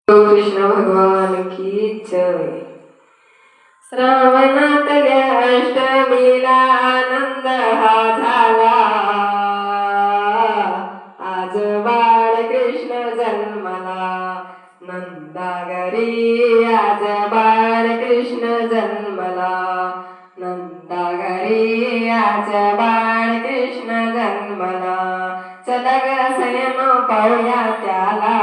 कृष्ण भगवान की जय। श्रावणातल्या अष्टमीला आनंद हा झाला, आज बाळ कृष्ण जन्मला नंदाघरी, आज बाळ कृष्ण जन्मला नंदाघरी, आज बाळ कृष्ण जन्मला। चला ग सयनो पाहूया त्याला,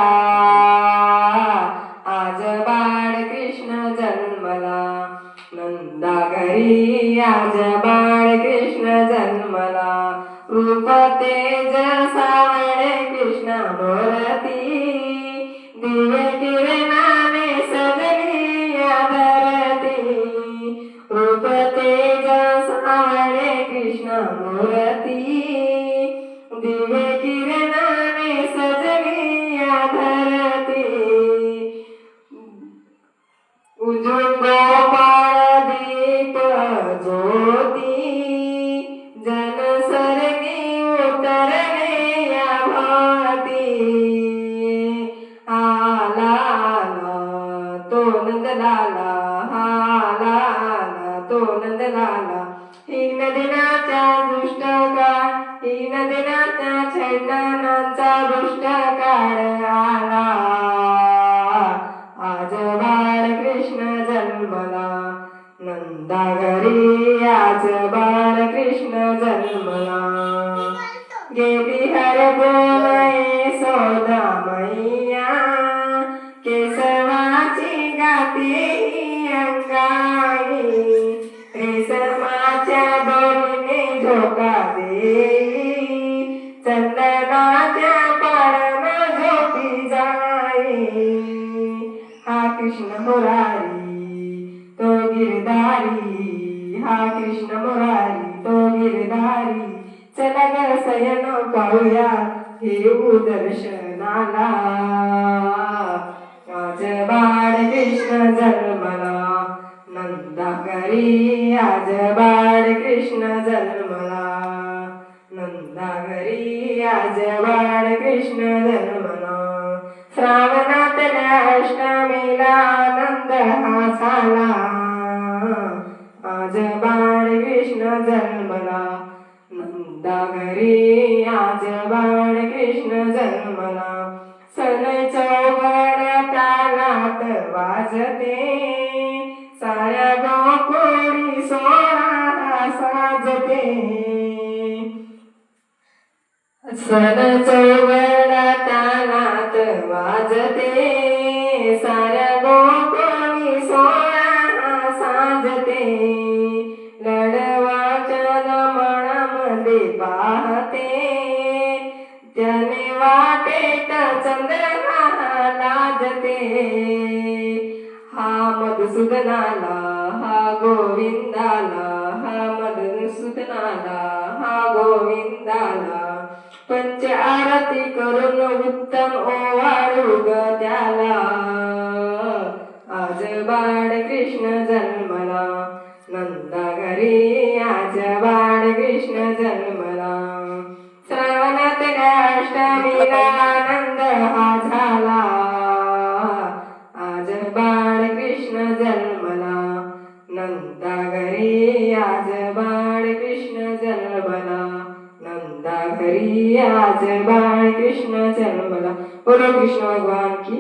आज बाळ कृष्ण जन्मला नंदाघरी, आज बाळ कृष्ण जन्मला। रूप तेज सावळे कृष्ण मूर्ती, दिव्य किरणाने सजली या धरती। रूप तेज सावळे कृष्ण मूर्ती, दिव्य किरणाने सजली या धरती। उजळून गोपाळ दीप ज्योती, जन सर्गी उतरले या भाती। आला आला तो नंदलाला, आला आला तो नंदलाला। हीन दिनाच्या दुष्ट काळ, हीन दिनाच्या छेडणांचा दुष्ट काळ आला, आज बाळ कृष्ण जन्मला नंदाघरी, आज बाळ कृष्ण जन्मला। गेली हरभोळे सौदा मैया, केसवाची गाती अंगाई। रेशमाच्या दोरीने झोका देई, चंदनाच्या पारण झोपी जाई। हा कृष्ण मुरारी तो गिरधारी, हा कृष्ण मुरारी तो गिरधारी। चला ग सयनो पाहूया घेऊ दर्शनाला, आज बाळ कृष्ण जन्मला नंदाघरी, आज बाळ कृष्ण जन्मला नंदाघरी, आज बाळ कृष्ण जन्मला। श्रावणातल्या अष्टमीला आनंद हा झाला, आज बाळ कृष्ण जन्मला नंदाघरी, आज बाळ कृष्ण जन्मला। सन चौघड तालात वाजते, साऱ्या गोकुळी सोहळा साजते। सन चौघड तालात वाजते, साऱ्या गोकुळी सोहळा साजते। लडवाच्या रमणामध्ये पाहते, त्याने वाटेत चंद्रहा लाजते। हा मधुसूदनाला, हा गोविंदाला, हा मधुसूदनाला, हा गोविंदाला। पंच आरती करून उत्तम ओवाळू ग त्याला, आज बाळ कृष्ण जन्मला नंदाघरी, आज बाळ कृष्ण जन्मला। श्रावणातल्या अष्टमीला आनंद हा झाला, आज बाळ कृष्ण जन्मला नंदाघरी, आज बाळ कृष्ण जन्मला नंदाघरी, आज बाळ कृष्ण जन्मला। बोलो कृष्ण भगवान की